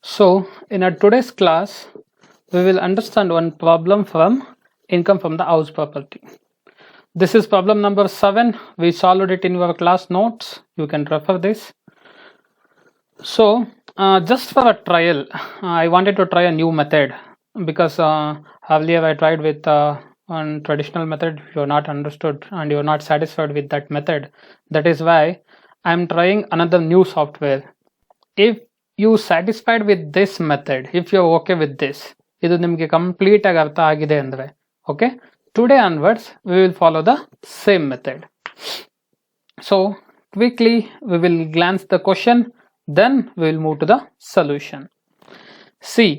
So, in our today's class, we will understand one problem from income from the house property. This is problem number 7. We solved it in your class notes. You can refer this. So, just for a trial, I wanted to try a new method because earlier I tried with one traditional method. You're not understood and you're not satisfied with that method. That is why I'm trying another new software. If you satisfied with this method, if you're okay with this, ಇದು ನಿಮಗೆ complete ಆಗಿ ಅರ್ಥ ಆಗಿದೆ ಅಂದ್ರೆ okay, today onwards we will follow the same method. So quickly we will glance the question, then we will move to the solution. See,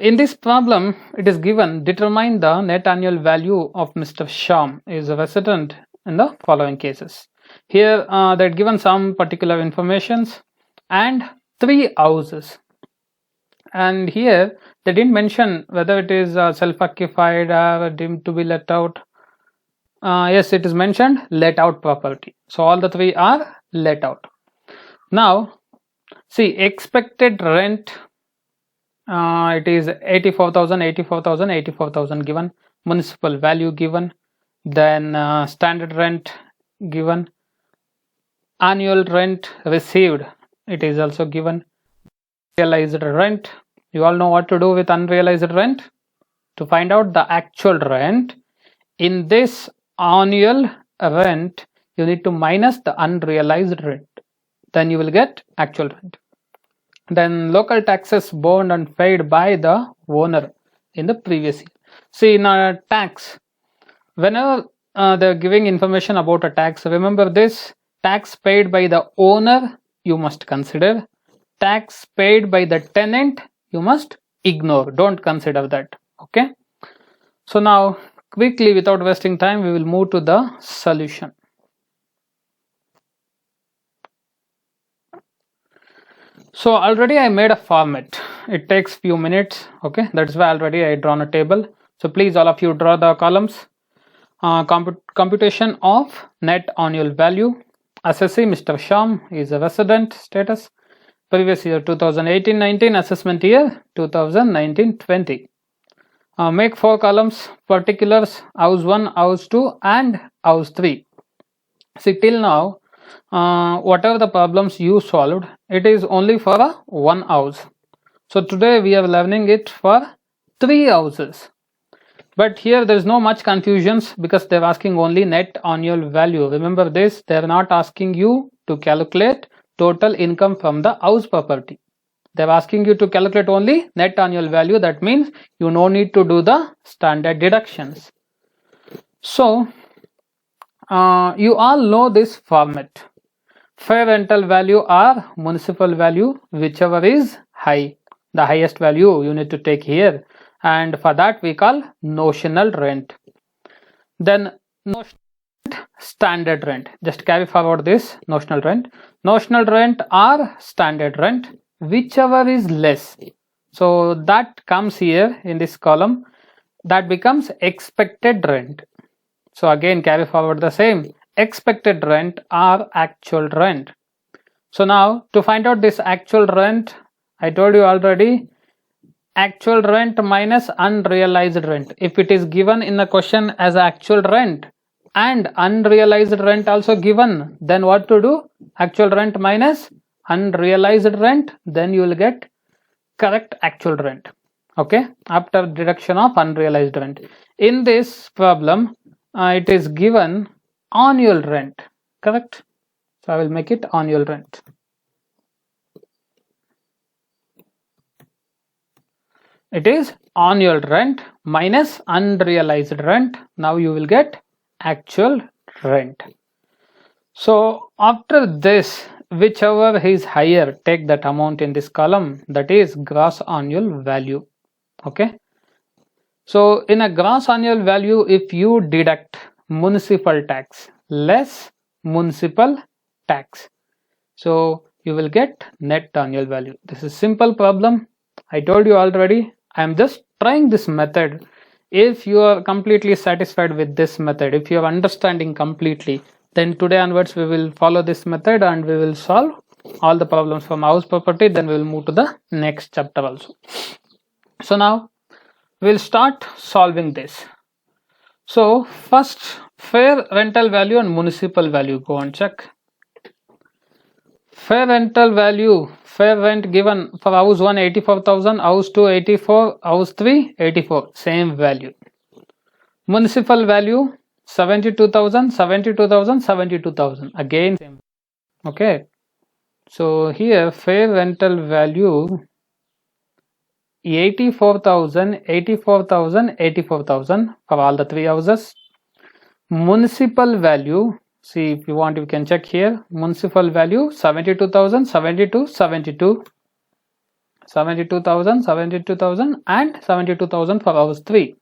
in this problem it is given, determine the net annual value of Mr. Shyam is a resident in the following cases. Here they're given some particular informations and 3 houses, and here they didn't mention whether it is self-occupied or deemed to be let out. Yes, it is mentioned let out property, so all the 3 are let out. Now see, expected rent, it is 84,000, 84,000, 84,000 given, municipal value given, then standard rent given, annual rent received, it is also given, realized rent. You all know what to do with unrealized rent. To find out the actual rent, in this annual rent you need to minus the unrealized rent, then you will get actual rent. Then local taxes borne and paid by the owner in the previous year. See, in a tax, whenever they're giving information about a tax, remember this: tax paid by the owner you must consider, tax paid by the tenant you must ignore, don't consider that. Okay, so now quickly, without wasting time, we will move to the solution. So already I made a format, it takes few minutes. Okay, that's why already I drawn a table. So please, all of you, draw the columns. Computation of net annual value. Assessee Mr. Shyam is a resident status, previous year 2018-19, assessment year 2019-20. Make 4 columns, particulars, house 1, house 2 and house 3. See, till now whatever the problems you solved, it is only for a 1 house. So today we are learning it for 3 houses. But here there is no much confusions because they are asking only net annual value. Remember this, they are not asking you to calculate total income from the house property. They are asking you to calculate only net annual value. That means you no need to do the standard deductions. So you all know this format. Fair rental value or municipal value, whichever is high, the highest value you need to take here, and for that we call notional rent. Then notional rent, standard rent, just carry forward this notional rent. Notional rent or standard rent, whichever is less, so that comes here in this column, that becomes expected rent. So again carry forward the same, expected rent or actual rent. So now to find out this actual rent, I told you already, actual rent minus unrealized rent. If it is given in the question as actual rent and unrealized rent also given, then what to do? Actual rent minus unrealized rent, then you will get correct actual rent. Okay, after deduction of unrealized rent. In this problem it is given annual rent, correct? So I will make it annual rent. It is annual rent minus unrealized rent. Now you will get actual rent. So after this, whichever is higher, take that amount in this column, that is gross annual value. Okay, so in a gross annual value, if you deduct municipal tax less municipal tax, so you will get net annual value. This is simple problem. I told you already, I am just trying this method. If you are completely satisfied with this method, if you are understanding completely, then today onwards we will follow this method and we will solve all the problems from house property, then we will move to the next chapter also. So now we'll start solving this. So first, fair rental value and municipal value, go and check. Fair rental value, fair rent given for house 1 84,000, house 2 84, house 3 84, same value. Municipal value 72,000, 72,000, 72,000, again same. Okay, so here fair rental value 84,000, 84,000, 84,000 for all the three houses. Municipal value, see if you want you can check here, municipal value 72,000, 72, 72, 72,000, 72,000 and 72,000 for house 3.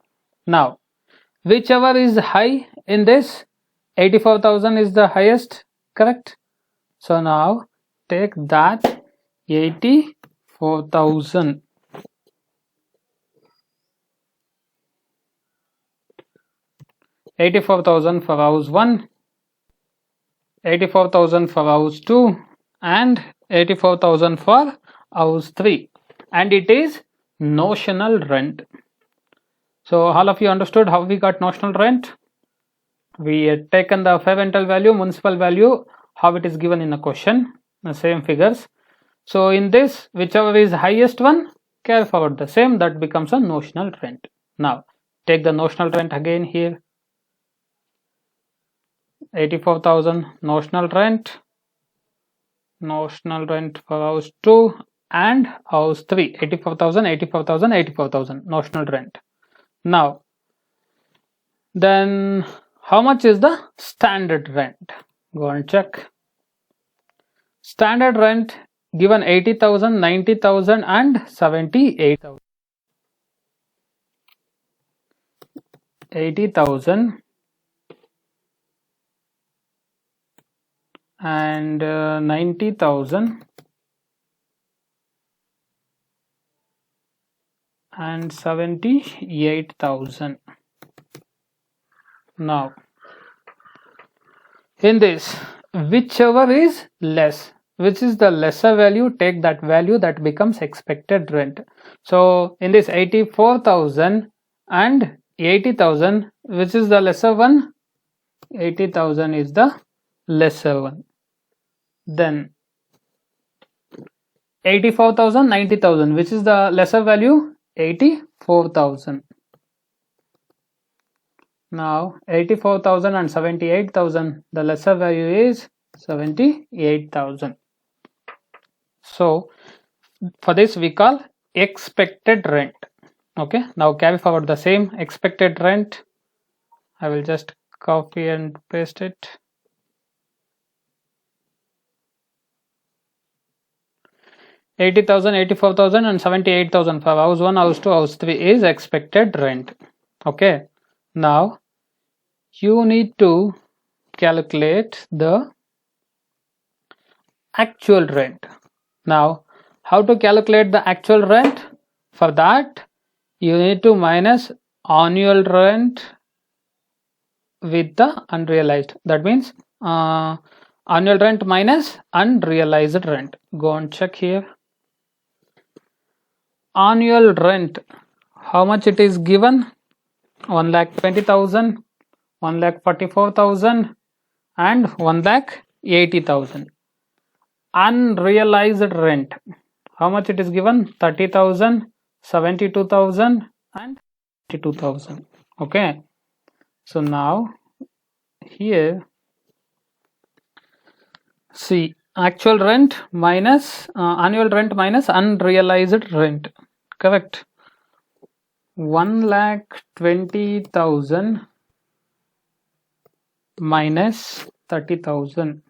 Now whichever is high in this, 84,000 is the highest, correct? So now take that 84,000. 84,000 for house 1, 84,000 for house 2 and 84,000 for house 3, and it is notional rent. So all of you understood how we got notional rent? We had taken the fair rental value, municipal value, how it is given in a question, the same figures. So in this, whichever is highest one, carry forward the same, that becomes a notional rent. Now take the notional rent again here. 84,000 notional rent for house 2 and house 3, 84,000, 84,000, 84,000 notional rent. Now then how much is the standard rent? Go and check. Standard rent given 80,000, 90,000 and 78,000. 80,000 and 90,000 and 78,000. Now in this, whichever is less, which is the lesser value, take that value, that becomes expected rent. So in this 84,000 and 80,000, which is the lesser one? 80,000 is the lesser one. Then 84,000, 90,000, which is the lesser value? 84,000. Now 84,000 and 78,000, the lesser value is 78,000. So for this we call expected rent. Okay, now carry forward the same expected rent. I will just copy and paste it. $80,000, 84,000 and 78,000 for house 1, house 2, house 3 is expected rent. Okay, now you need to calculate the actual rent. Now how to calculate the actual rent? For that you need to minus annual rent with the unrealized. That means annual rent minus unrealized rent. Go and check here. Annual rent, how much it is given? 1,20,000, 1,44,000 and 1,80,000. Unrealized rent, how much it is given? 30,000, 72,000 and 52,000. Okay, so now here see, actual rent minus annual rent minus unrealized rent, correct? 1,20,000 minus 30,000.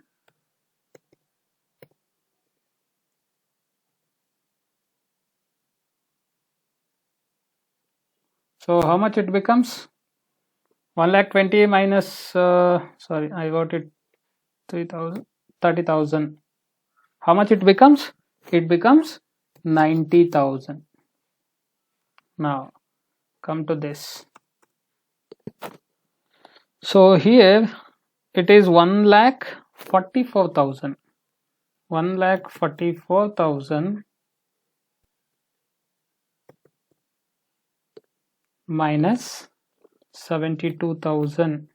So how much it becomes? 1,20,000 minus sorry, I got it 30,000. How much it becomes? It becomes 90,000. Now come to this. So here it is 1,44,000. 1,44,000 minus 72,000.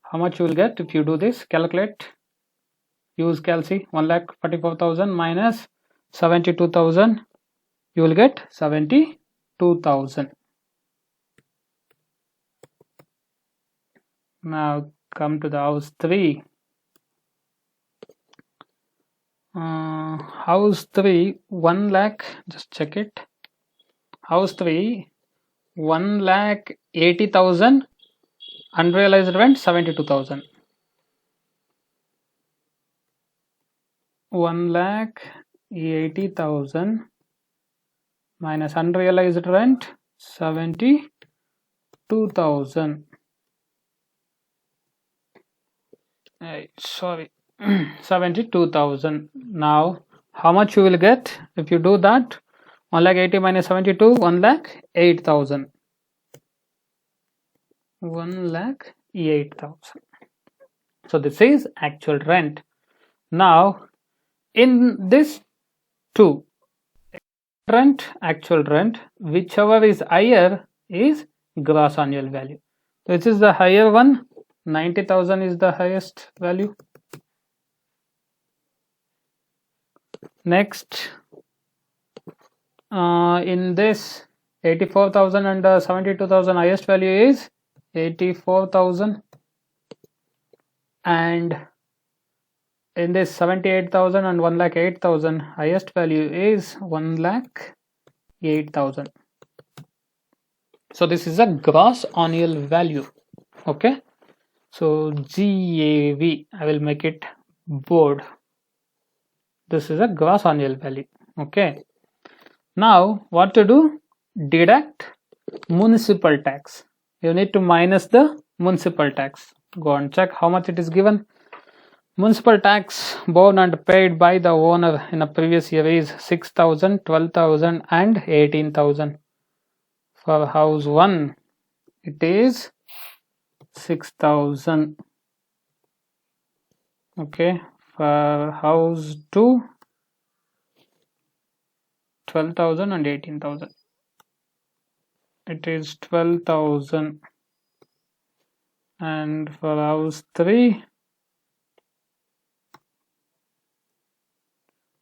How much you will get if you do this? Calculate. Use calci. 1,44,000 minus 72,000. You will get 72,000. Now come to the house 3. House 3, 1 lakh, just check it. House 3, 1,80,000, unrealized rent 72,000. 1,80,000 minus unrealized rent 72,000. Sorry. 72,000. Now how much you will get if you do that? 1,80,000 minus 72, 1,08,000. 1,08,000. So this is actual rent. Now in this two, rent, actual rent, whichever is higher is gross annual value. Which is the higher one? 90,000 is the highest value. Next, in this 84,000 and 72,000, highest value is 84,000, and in this 78,000 and 1,08,000, highest value is 1,08,000. So this is a gross annual value. Okay, so GAV, I will make it bold. This is a gross annual value. Okay, now what to do? Deduct municipal tax. You need to minus the municipal tax. Go and check how much it is given. Municipal tax borne and paid by the owner in a previous year is 6,000, 12,000 and 18,000. For house 1 it is 6,000. Okay, for house 2 12,000 and 18,000. It is 12,000. And for house 3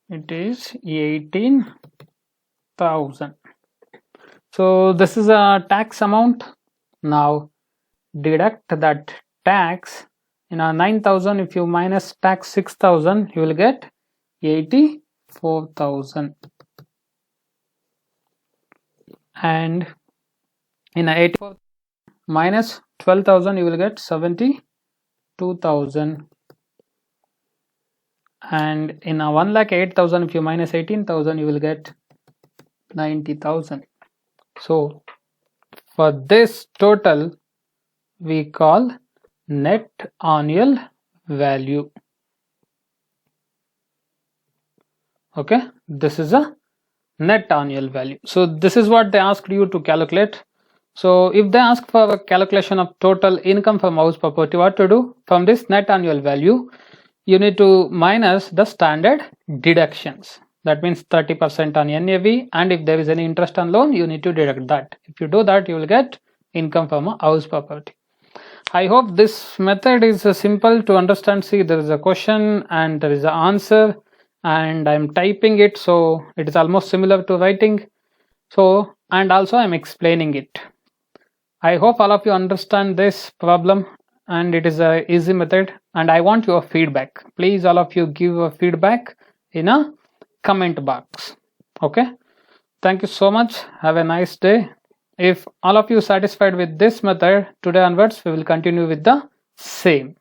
it is 18,000. So this is a tax amount. Now deduct that tax. In a 9,000, if you minus tax 6,000, you will get 84,000. And in a 84 minus 12,000, you will get 72,000. And in a 1,08,000, if you minus 18,000, you will get 90,000. So for this total we call net annual value. Okay, this is a net annual value. So this is what they asked you to calculate. So if they ask for a calculation of total income from house property, what to do? From this net annual value, you need to minus the standard deductions. That means 30% on NAV, and if there is any interest on loan, you need to deduct that. If you do that, you will get income from a house property. I hope this method is simple to understand. See, there is a question and there is an answer, and I'm typing it, so it is almost similar to writing. So, and also I'm explaining it. I hope all of you understand this problem, and it is a easy method, and I want your feedback. Please, all of you, give a feedback in a comment box. Okay, thank you so much. Have a nice day. If all of you satisfied with this method, today onwards we will continue with the same.